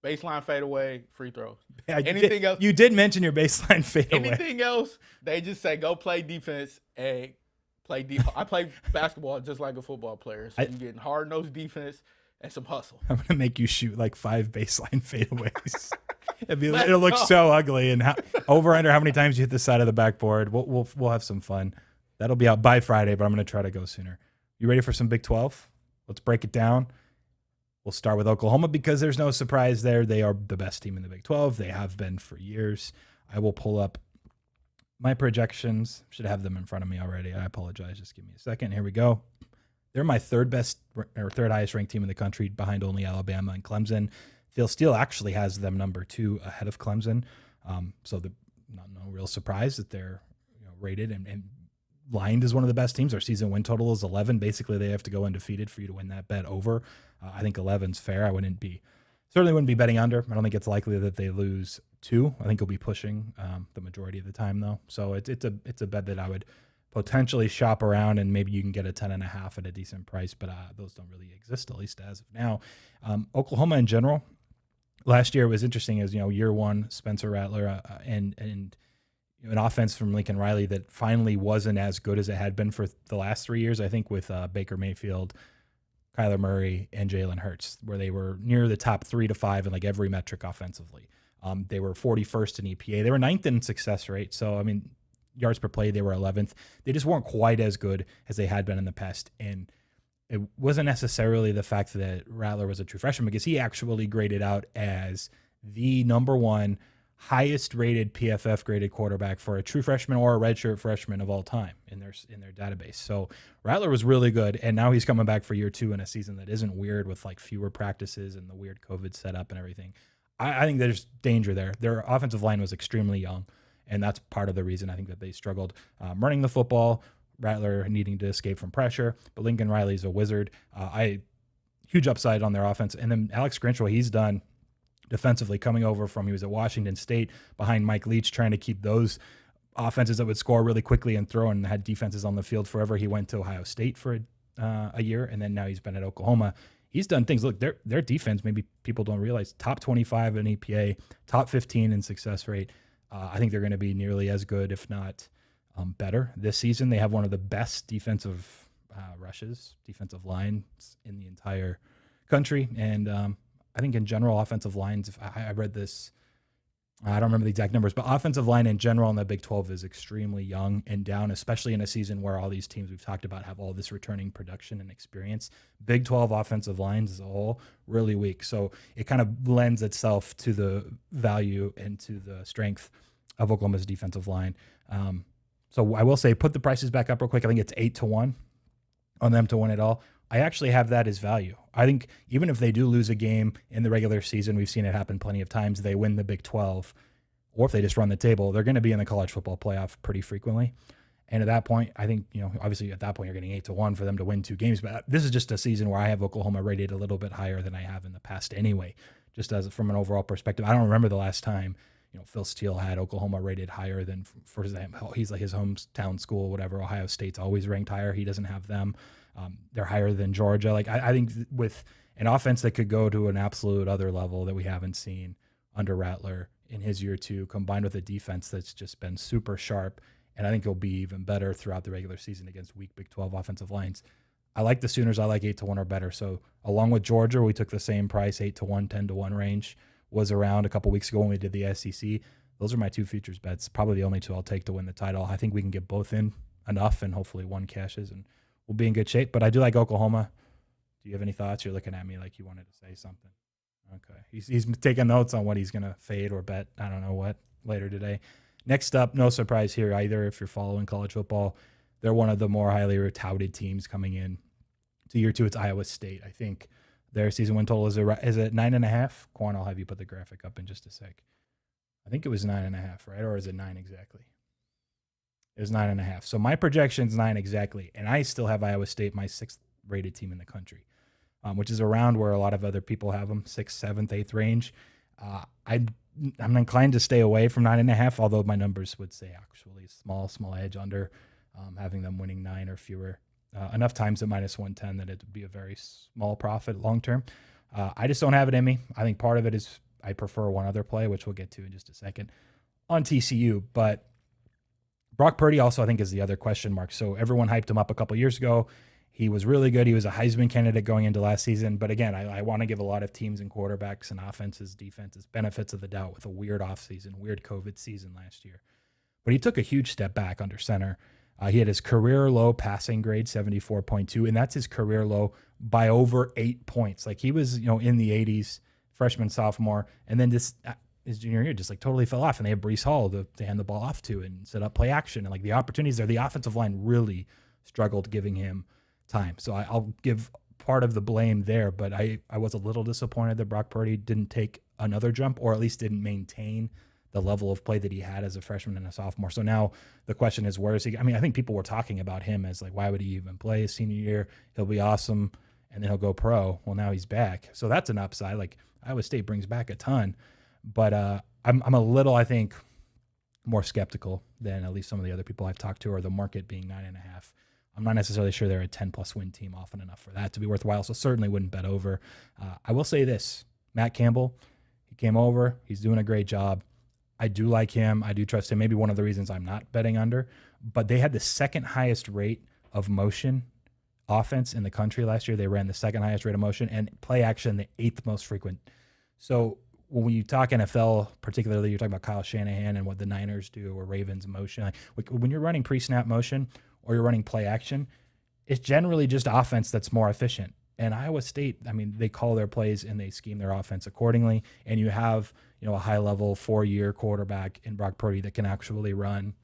Baseline fadeaway, free throws. Yeah, anything else? You did mention your baseline fadeaway. Anything else? They just say go play defense and play I play basketball just like a football player. So you're getting hard-nosed defense and some hustle. I'm gonna make you shoot 5 baseline fadeaways. It'll look so ugly. And over under how many times you hit the side of the backboard. We'll have some fun. That'll be out by Friday, but I'm gonna try to go sooner. You ready for some Big 12? Let's break it down. We'll start with Oklahoma because there's no surprise there. They are the best team in the Big 12. They have been for years. I will pull up my projections. Should have them in front of me already. I apologize. Just give me a second. Here we go. They're my third highest ranked team in the country behind only Alabama and Clemson. Phil Steele actually has them number 2 ahead of Clemson. So no real surprise that they're rated and lined as one of the best teams. Our season win total is 11. Basically, they have to go undefeated for you to win that bet over. I think 11's fair. I certainly wouldn't be betting under. I don't think it's likely that they lose 2. I think he'll be pushing the majority of the time, though. So it's a bet that I would potentially shop around, and maybe you can get a 10.5 at a decent price, but those don't really exist, at least as of now. Oklahoma in general, last year was interesting as, year one, Spencer Rattler and an offense from Lincoln Riley that finally wasn't as good as it had been for the last 3 years, I think, with Baker Mayfield, Kyler Murray, and Jalen Hurts, where they were near the top 3 to 5 in like every metric offensively. They were 41st in EPA. They were 9th in success rate. So, I mean, yards per play, they were 11th. They just weren't quite as good as they had been in the past. And it wasn't necessarily the fact that Rattler was a true freshman, because he actually graded out as the number 1 highest rated PFF graded quarterback for a true freshman or a redshirt freshman of all time in their database. So Rattler was really good, and now he's coming back for year 2 in a season that isn't weird with like fewer practices and the weird COVID setup and everything. I think there's danger there. Their offensive line was extremely young, and that's part of the reason I think that they struggled running the football. Rattler needing to escape from pressure, but Lincoln Riley's a wizard. Huge upside on their offense. And then Alex Grinchwell, he's done defensively, coming over from, he was at Washington State behind Mike Leach, trying to keep those offenses that would score really quickly and throw, and had defenses on the field forever. He went to Ohio State for a year, and then now he's been at Oklahoma. He's done things. Look, their defense, maybe people don't realize, top 25 in EPA, top 15 in success rate. I think they're going to be nearly as good, if not better this season. They have one of the best defensive defensive lines in the entire country. And I think in general, offensive lines, if I read this, I don't remember the exact numbers, but offensive line in general in the Big 12 is extremely young and down, especially in a season where all these teams we've talked about have all this returning production and experience. Big 12 offensive lines as a whole, really weak. So it kind of lends itself to the value and to the strength of Oklahoma's defensive line. So I will say, put the prices back up real quick. I think it's 8-1 on them to win it all. I actually have that as value. I think even if they do lose a game in the regular season, we've seen it happen plenty of times, they win the Big 12, or if they just run the table, they're going to be in the college football playoff pretty frequently. And at that point, I think, obviously at that point, you're getting 8-1 for them to win 2 games. But this is just a season where I have Oklahoma rated a little bit higher than I have in the past anyway, just as from an overall perspective. I don't remember the last time, Phil Steele had Oklahoma rated higher than, for example, he's like his hometown school, whatever. Ohio State's always ranked higher. He doesn't have them. They're higher than Georgia. Like I think with an offense that could go to an absolute other level that we haven't seen under Rattler in his year 2, combined with a defense that's just been super sharp, and I think it'll be even better throughout the regular season against weak Big 12 offensive lines. I like the Sooners. I like 8-1 or better. So along with Georgia, we took the same price, 8-1, 10-1 range was around a couple weeks ago when we did the SEC. Those are my 2 futures bets. Probably the only 2 I'll take to win the title. I think we can get both in enough, and hopefully one cashes, and we'll be in good shape. But I do like Oklahoma. Do you have any thoughts? You're looking at me like you wanted to say something. Okay. He's taking notes on what he's going to fade or bet. I don't know what later today. Next up, no surprise here either. If you're following college football, they're one of the more highly touted teams coming in to year 2. It's Iowa State. I think their season win total is it 9.5? Qwan, I'll have you put the graphic up in just a sec. I think it was 9.5, right? Or is it 9 exactly? It was 9.5. So my projection's 9 exactly, and I still have Iowa State, my 6th rated team in the country, which is around where a lot of other people have them, 6th, 7th, 8th range. I'm inclined to stay away from 9.5, although my numbers would say actually small edge under, having them winning 9 or fewer enough times at -110 that it would be a very small profit long term. I just don't have it in me. I think part of it is I prefer one other play, which we'll get to in just a second, on TCU. But Brock Purdy also, I think, is the other question mark. So everyone hyped him up a couple years ago. He was really good. He was a Heisman candidate going into last season. But again, I want to give a lot of teams and quarterbacks and offenses, defenses, benefits of the doubt with a weird offseason, weird COVID season last year. But he took a huge step back under center. He had his career low passing grade, 74.2, and that's his career low by over 8 points. Like he was, in the 80s, freshman, sophomore, and then this his junior year just like totally fell off. And they had Breece Hall to hand the ball off to and set up play action, and like the opportunities there, the offensive line really struggled giving him time. So I'll give part of the blame there, but I was a little disappointed that Brock Purdy didn't take another jump, or at least didn't maintain the level of play that he had as a freshman and a sophomore. So now the question is, where is he? I mean, I think people were talking about him as like, why would he even play his senior year? He'll be awesome, and then he'll go pro. Well, now he's back. So that's an upside. Like, Iowa State brings back a ton. But I'm a little, I think, more skeptical than at least some of the other people I've talked to, or the market being 9.5. I'm not necessarily sure they're a 10-plus win team often enough for that to be worthwhile, so certainly wouldn't bet over. I will say this, Matt Campbell, he came over. He's doing a great job. I do like him. I do trust him. Maybe one of the reasons I'm not betting under, but they had the second highest rate of motion offense in the country last year. They ran the second highest rate of motion, and play action the 8th most frequent. So when you talk NFL, particularly, you're talking about Kyle Shanahan and what the Niners do, or Ravens motion. Like, when you're running pre-snap motion or you're running play action, it's generally just offense that's more efficient. And Iowa State, I mean, they call their plays and they scheme their offense accordingly. And you have, a high-level 4-year quarterback in Brock Purdy that can actually run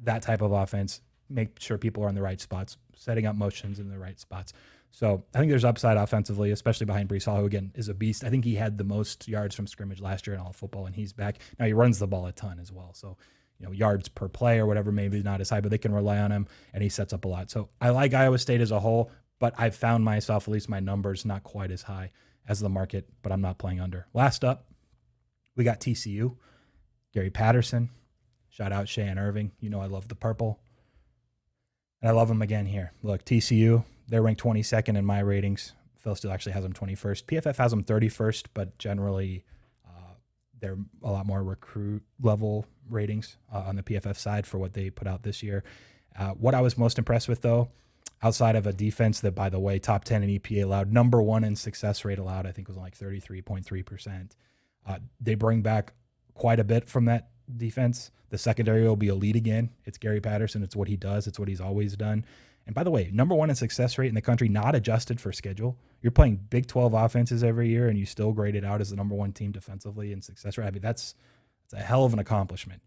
that type of offense, make sure people are in the right spots, setting up motions in the right spots. So I think there's upside offensively, especially behind Breece Hall, who, again, is a beast. I think he had the most yards from scrimmage last year in all of football, and he's back. Now, he runs the ball a ton as well. So, yards per play or whatever, maybe not as high, but they can rely on him, and he sets up a lot. So I like Iowa State as a whole, but I've found myself, at least my numbers, not quite as high as the market, but I'm not playing under. Last up, we got TCU, Gary Patterson. Shout out Shea Irving. I love the purple. And I love him again here. Look, TCU, they're ranked 22nd in my ratings. Phil still actually has them 21st. PFF has them 31st, but generally they're a lot more recruit level ratings on the PFF side for what they put out this year. What I was most impressed with, though, outside of a defense that, by the way, top 10 in EPA allowed, number 1 in success rate allowed, I think was like 33.3%. They bring back quite a bit from that defense. The secondary will be elite again. It's Gary Patterson. It's what he does. It's what he's always done. And by the way, number 1 in success rate in the country, not adjusted for schedule. You're playing Big 12 offenses every year, and you still grade it out as the number 1 team defensively in success rate. I mean, that's a hell of an accomplishment.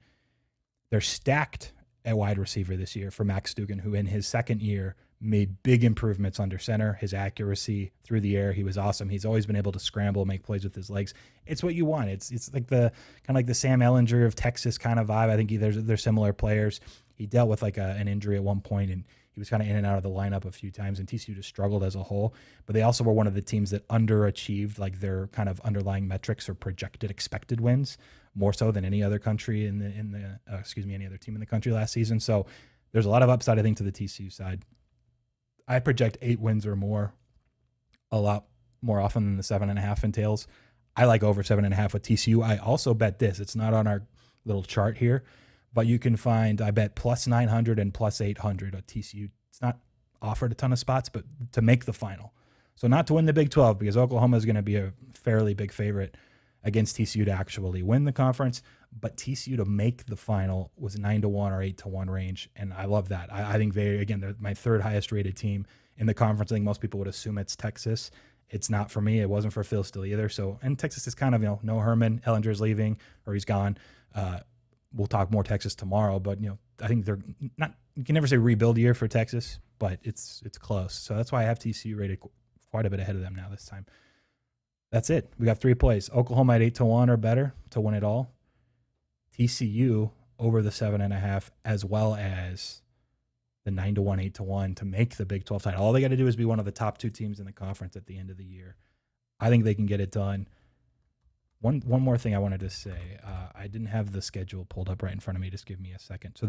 They're stacked at wide receiver this year for Max Duggan, who in his second year made big improvements under center. His accuracy through the air, he was awesome. He's always been able to scramble, make plays with his legs. It's what you want. It's like the kind of like the Sam Ehlinger of Texas kind of vibe. I think they're similar players. He dealt with like an injury at one point, and he was kind of in and out of the lineup a few times, and TCU just struggled as a whole. But they also were one of the teams that underachieved like their kind of underlying metrics or projected expected wins more so than any other country any other team in the country last season. So there's a lot of upside, I think, to the TCU side. I project 8 wins or more a lot more often than the 7.5 entails. I like over 7.5 with TCU. I also bet this. It's not on our little chart here, but you can find, I bet plus 900 and plus 800 at TCU. It's not offered a ton of spots, but to make the final. So not to win the Big 12, because Oklahoma is going to be a fairly big favorite against TCU to actually win the conference, but TCU to make the final was 9-1 or 8-1 range, and I love that. I think they're my 3rd highest rated team in the conference. I think most people would assume it's Texas. It's not for me. It wasn't for Phil still either. So, and Texas is kind of, no Herman. Ehlinger's leaving, or he's gone. We'll talk more Texas tomorrow, but I think they're not. You can never say rebuild year for Texas, but it's close. So that's why I have TCU rated quite a bit ahead of them now this time. That's it. We got 3 plays. Oklahoma at 8-1 or better to win it all. TCU over the 7.5, as well as the 9-1, 8-1 to make the Big 12 title. All they got to do is be one of the top 2 teams in the conference at the end of the year. I think they can get it done. One more thing I wanted to say. I didn't have the schedule pulled up right in front of me. Just give me a second. So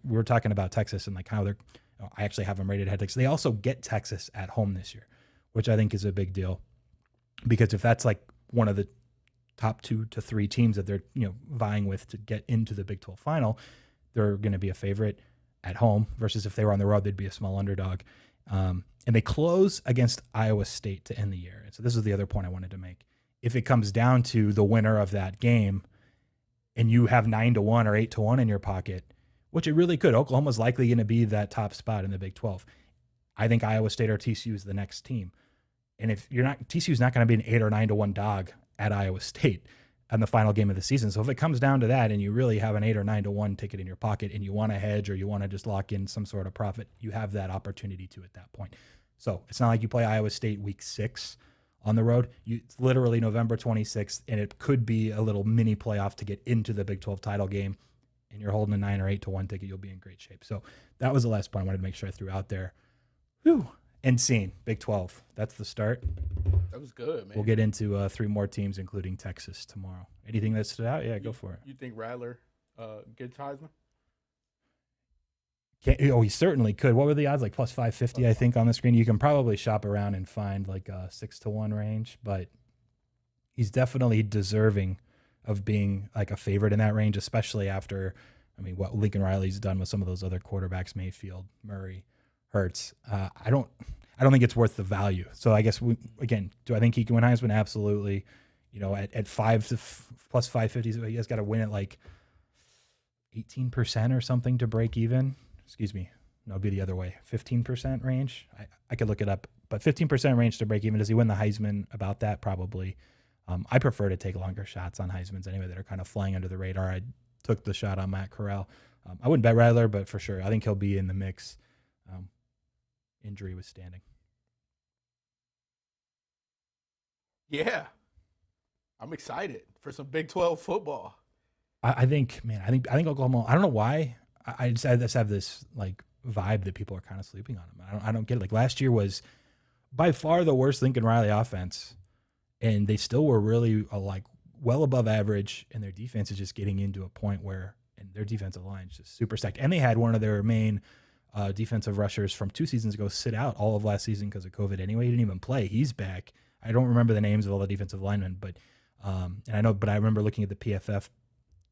we're talking about Texas and like how they're. I actually have them rated ahead of Texas. They also get Texas at home this year, which I think is a big deal. Because if that's like one of the top 2 to 3 teams that they're vying with to get into the Big 12 final, they're going to be a favorite at home versus if they were on the road, they'd be a small underdog. And they close against Iowa State to end the year. And so this is the other point I wanted to make. If it comes down to the winner of that game and you have 9-1 or 8-1 in your pocket, which it really could, Oklahoma's likely going to be that top spot in the Big 12. I think Iowa State or TCU is the next team. And if you're not, TCU's not going to be an 8 or 9-1 dog at Iowa State on the final game of the season. So if it comes down to that and you really have an 8 or 9-1 ticket in your pocket and you want to hedge or you want to just lock in some sort of profit, you have that opportunity to at that point. So it's not like you play Iowa State week 6 on the road. It's literally November 26th, and it could be a little mini playoff to get into the Big 12 title game, and you're holding a 9 or 8-1 ticket, you'll be in great shape. So that was the last point I wanted to make sure I threw out there. Whew. And scene, Big 12. That's the start. That was good, man. We'll get into 3 more teams, including Texas, tomorrow. Anything that stood out? Yeah, go for it. You think Rattler gets Heisman? He certainly could. What were the odds? Like plus 550, I think, on the screen. You can probably shop around and find like a 6-1 range, but he's definitely deserving of being like a favorite in that range, especially after, what Lincoln Riley's done with some of those other quarterbacks, Mayfield, Murray, Hurts. I don't think it's worth the value. So I guess do I think he can win Heisman? Absolutely. At 5 to plus 550, he has got to win at like 18% or something to break even. Excuse me. No, it'd be the other way. 15% range. I could look it up, but 15% range to break even. Does he win the Heisman? About that, probably. I prefer to take longer shots on Heismans anyway that are kind of flying under the radar. I took the shot on Matt Corral. I wouldn't bet Rattler, but for sure, I think he'll be in the mix. Injury withstanding. Yeah, I'm excited for some Big 12 football. I think Oklahoma. I don't know why. I just have this like vibe that people are kind of sleeping on them. I don't get it. Like last year was by far the worst Lincoln Riley offense, and they still were really like well above average, and their defense is just getting into a point where, and their defensive line is just super stacked. And they had one of their main defensive rushers from 2 seasons ago sit out all of last season because of COVID anyway. He didn't even play. He's back. I don't remember the names of all the defensive linemen, but I remember looking at the PFF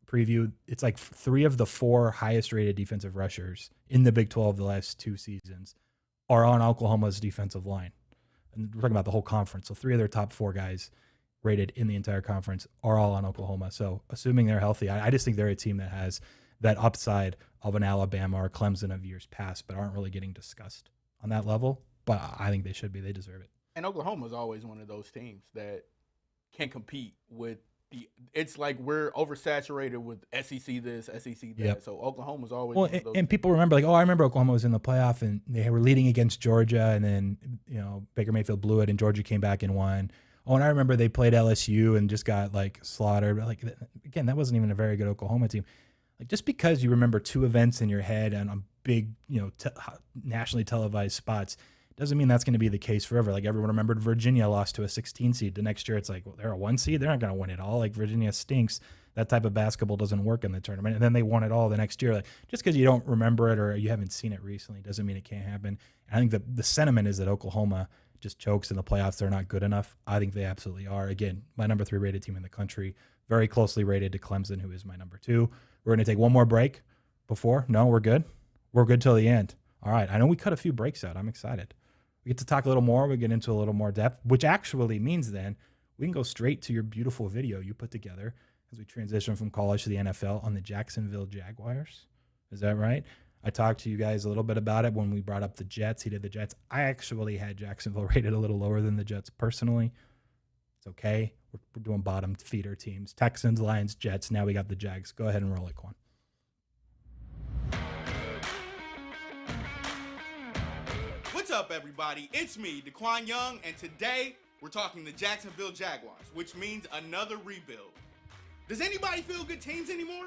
preview. It's like 3 of the 4 highest rated defensive rushers in the Big 12 the last 2 seasons are on Oklahoma's defensive line. And we're talking about the whole conference. So 3 of their top 4 guys rated in the entire conference are all on Oklahoma. So assuming they're healthy, I just think they're a team that has that upside of an Alabama or Clemson of years past, but aren't really getting discussed on that level. But I think they should be. They deserve it. And Oklahoma's always one of those teams that can compete with it's like we're oversaturated with SEC this, SEC that. Yep. So Oklahoma's always well, one of those and people remember like, I remember Oklahoma was in the playoff and they were leading against Georgia, and then Baker Mayfield blew it and Georgia came back and won. Oh, and I remember they played LSU and just got like slaughtered. Like again, that wasn't even a very good Oklahoma team. Like just because you remember 2 events in your head and on big, nationally televised spots, doesn't mean that's going to be the case forever. Like everyone remembered Virginia lost to a 16 seed. The next year it's like, well, they're a 1 seed. They're not going to win it all. Like Virginia stinks. That type of basketball doesn't work in the tournament. And then they won it all the next year. Like just because you don't remember it or you haven't seen it recently doesn't mean it can't happen. And I think the sentiment is that Oklahoma just chokes in the playoffs. They're not good enough. I think they absolutely are. Again, my number 3 rated team in the country, very closely rated to Clemson, who is my number 2. We're going to take one more break before. No, we're good. We're good till the end. All right. I know we cut a few breaks out. I'm excited. We get to talk a little more. We get into a little more depth, which actually means then we can go straight to your beautiful video you put together as we transition from college to the NFL on the Jacksonville Jaguars. Is that right? I talked to you guys a little bit about it when we brought up the Jets. He did the Jets. I actually had Jacksonville rated a little lower than the Jets personally. It's okay. We're doing bottom feeder teams. Texans, Lions, Jets. Now we got the Jags. Go ahead and roll it, Qwan. What's up, everybody? It's me, DeQuan Young, and today we're talking the Jacksonville Jaguars, which means another rebuild. Does anybody feel good teams anymore?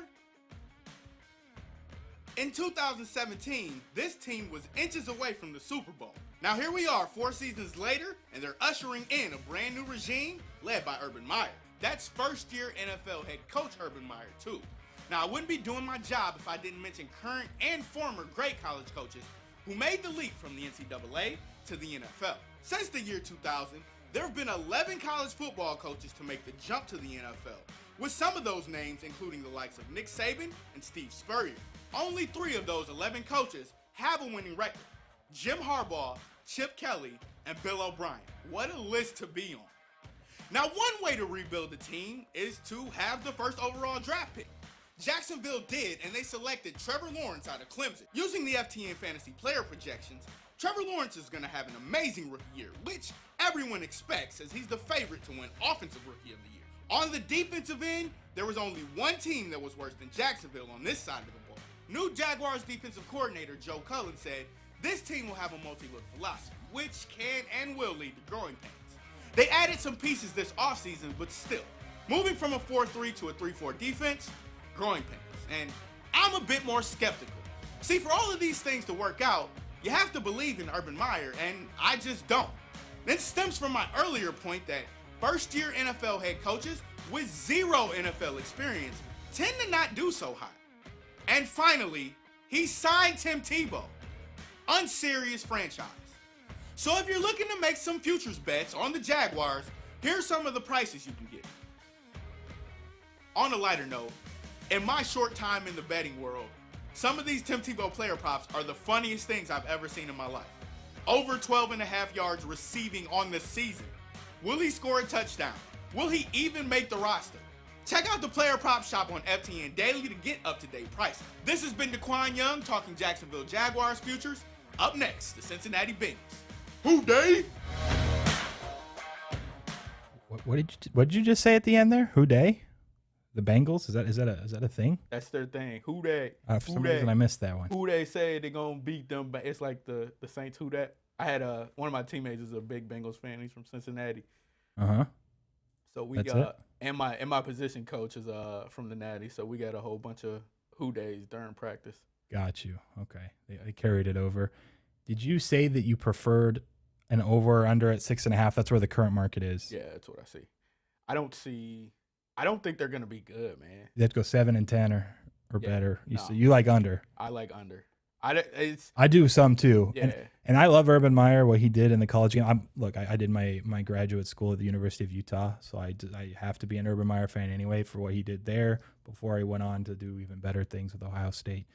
In 2017, this team was inches away from the Super Bowl. Now here we are 4 seasons later, and they're ushering in a brand new regime led by Urban Meyer. That's first-year NFL head coach Urban Meyer, too. Now, I wouldn't be doing my job if I didn't mention current and former great college coaches who made the leap from the NCAA to the NFL. Since the year 2000, there have been 11 college football coaches to make the jump to the NFL, with some of those names including the likes of Nick Saban and Steve Spurrier. Only 3 of those 11 coaches have a winning record: Jim Harbaugh, Chip Kelly, and Bill O'Brien. What a list to be on. Now, one way to rebuild the team is to have the first overall draft pick. Jacksonville did, and they selected Trevor Lawrence out of Clemson. Using the FTN fantasy player projections, Trevor Lawrence is going to have an amazing rookie year, which everyone expects as he's the favorite to win Offensive Rookie of the Year. On the defensive end, there was only one team that was worse than Jacksonville on this side of the ball. New Jaguars defensive coordinator Joe Cullen said, "This team will have a multi-look philosophy, which can and will lead to growing pains. They added some pieces this offseason, but still, moving from a 4-3 to a 3-4 defense, growing pains. And I'm a bit more skeptical. See, for all of these things to work out, you have to believe in Urban Meyer, and I just don't. This stems from my earlier point that first-year NFL head coaches with zero NFL experience tend to not do so hot. And finally, he signed Tim Tebow. Unserious franchise. So if you're looking to make some futures bets on the Jaguars, here's some of the prices you can get. On a lighter note, in my short time in the betting world, some of these Tim Tebow player props are the funniest things I've ever seen in my life. Over 12.5 yards receiving on the season. Will he score a touchdown? Will he even make the roster? Check out the player prop shop on FTN Daily to get up-to-date prices. This has been DeQuan Young talking Jacksonville Jaguars futures. Up next, the Cincinnati Bengals. Who dey? What did you just say at the end there? Who dey? The Bengals? Is that a thing? That's their thing. Who they? For some reason I missed that one. Who they say they're gonna beat them? But it's like the Saints. Who that? I had one of my teammates is a big Bengals fan. He's from Cincinnati. So we That's got and my position coach is from the Natty. So we got a whole bunch of who days during practice. Got you. Okay, they carried it over. Did you say that you preferred an over or under at 6.5? That's where the current market is. Yeah, that's what I see. I don't think they're gonna be good, man. You have to go 7 and 10 or better. No. You like under. I like under. I do some too. Yeah. And I love Urban Meyer, what he did in the college game. I did my graduate school at the University of Utah, so I have to be an Urban Meyer fan anyway for what he did there before he went on to do even better things with Ohio State.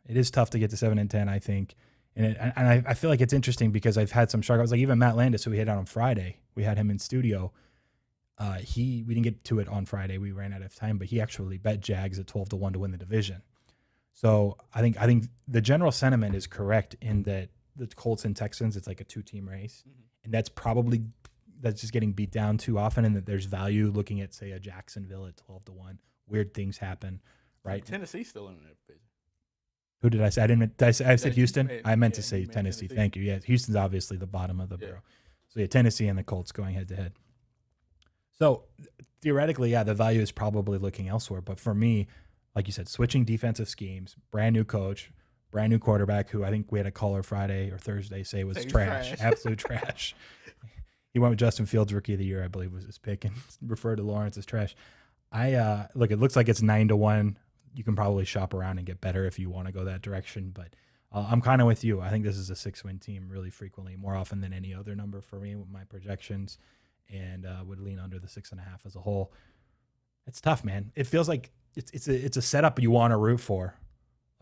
It is tough to get to 7 and 10, I think. And I feel like it's interesting because I've had some struggles. Like even Matt Landis, who we had on Friday, we had him in studio. We didn't get to it on Friday. We ran out of time, but he actually bet Jags at 12-1 to win the division. So I think the general sentiment is correct in that the Colts and Texans, it's like a 2-team race. Mm-hmm. And that's just getting beat down too often, and that there's value looking at, say, a Jacksonville at 12-1. Weird things happen, right? Tennessee's still in that division. Who did I say? I said Houston? I meant to say Tennessee. Thank you. Yeah, Houston's obviously the bottom of the barrel. So yeah, Tennessee and the Colts going head-to-head. So theoretically, yeah, the value is probably looking elsewhere. But for me, like you said, switching defensive schemes, brand new coach, brand new quarterback, who I think we had a caller Friday or Thursday say was trash, absolute trash. He went with Justin Fields, Rookie of the Year, I believe was his pick, and referred to Lawrence as trash. It looks like it's 9-1. You can probably shop around and get better if you want to go that direction. But I'm kind of with you. I think this is a 6-win team really frequently, more often than any other number for me with my projections, and would lean under the 6.5 as a whole. It's tough, man. It feels like it's a setup you want to root for.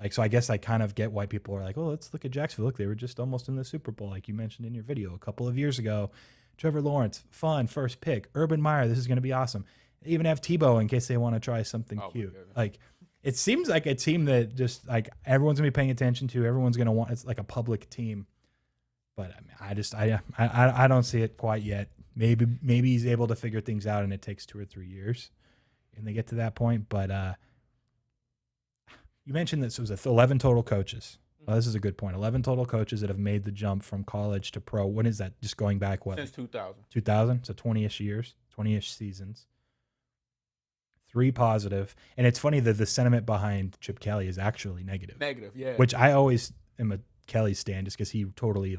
So I guess I kind of get why people are like, oh, let's look at Jacksonville. Look, they were just almost in the Super Bowl, like you mentioned in your video a couple of years ago. Trevor Lawrence, fun, first pick. Urban Meyer, this is going to be awesome. They even have Tebow in case they want to try something cute. It seems like a team that just everyone's gonna be paying attention to. Everyone's gonna want. It's like a public team, but I don't see it quite yet. Maybe he's able to figure things out, and it takes 2 or 3 years, and they get to that point. But you mentioned that it was 11 total coaches. Well, this is a good point. 11 total coaches that have made the jump from college to pro. When is that? Just going back since 2000. 2000, so 20-ish years, 20-ish seasons. 3 positive. And it's funny that the sentiment behind Chip Kelly is actually negative. Negative, yeah. Which I always am a Kelly stan just because he totally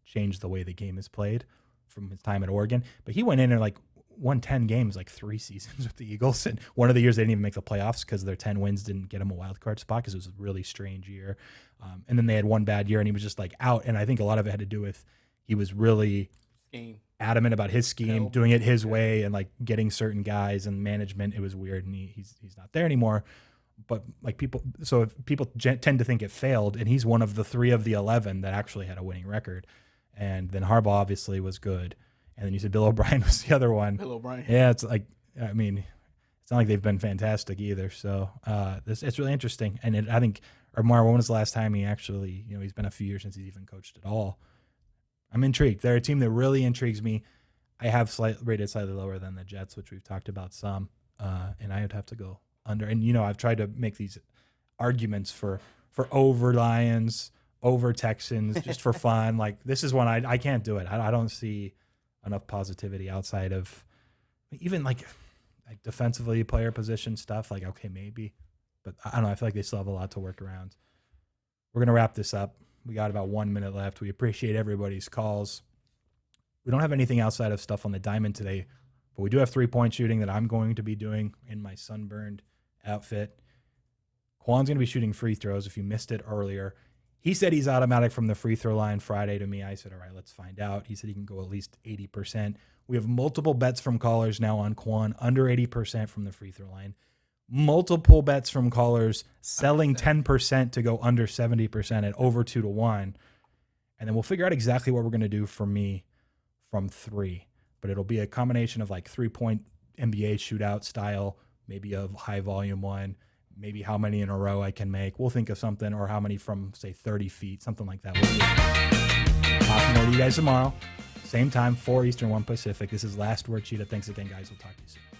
changed the way the game is played from his time at Oregon. But he went in and won 10 games 3 seasons with the Eagles. And one of the years they didn't even make the playoffs because their 10 wins didn't get him a wild card spot because it was a really strange year. And then they had one bad year and he was just out. And I think a lot of it had to do with he was really adamant about his scheme, doing it his way, and getting certain guys and management. It was weird, and he's not there anymore. But people tend to think it failed, and he's one of the 3 of the 11 that actually had a winning record. And then Harbaugh obviously was good, and then you said Bill O'Brien was the other one. Bill O'Brien, yeah, it's it's not like they've been fantastic either. So it's really interesting, and I think Omar, when was the last time he actually, he's been a few years since he's even coached at all. I'm intrigued. They're a team that really intrigues me. I have rated slightly lower than the Jets, which we've talked about some, and I would have to go under. And I've tried to make these arguments for over Lions, over Texans just for fun. Like, this is one I can't do it. I don't see enough positivity outside of even like defensively player position stuff. Like, okay, maybe. But I don't know. I feel like they still have a lot to work around. We're going to wrap this up. We got about 1 minute left. We appreciate everybody's calls. We don't have anything outside of stuff on the diamond today, but we do have 3-point shooting that I'm going to be doing in my sunburned outfit. Quan's going to be shooting free throws. If you missed it earlier, he said he's automatic from the free throw line Friday to me. I said, all right, let's find out. He said he can go at least 80%. We have multiple bets from callers now on Qwan under 80% from the free throw line. Multiple bets from callers selling 10% to go under 70% at over 2-1. And then we'll figure out exactly what we're going to do for me from 3. But it'll be a combination of like 3-point NBA shootout style, maybe a high volume one, maybe how many in a row I can make. We'll think of something, or how many from, say, 30 feet, something like that. We'll talk more to you guys tomorrow. Same time, 4 Eastern, 1 Pacific. This is Last Word Cheetah. Thanks again, guys. We'll talk to you soon.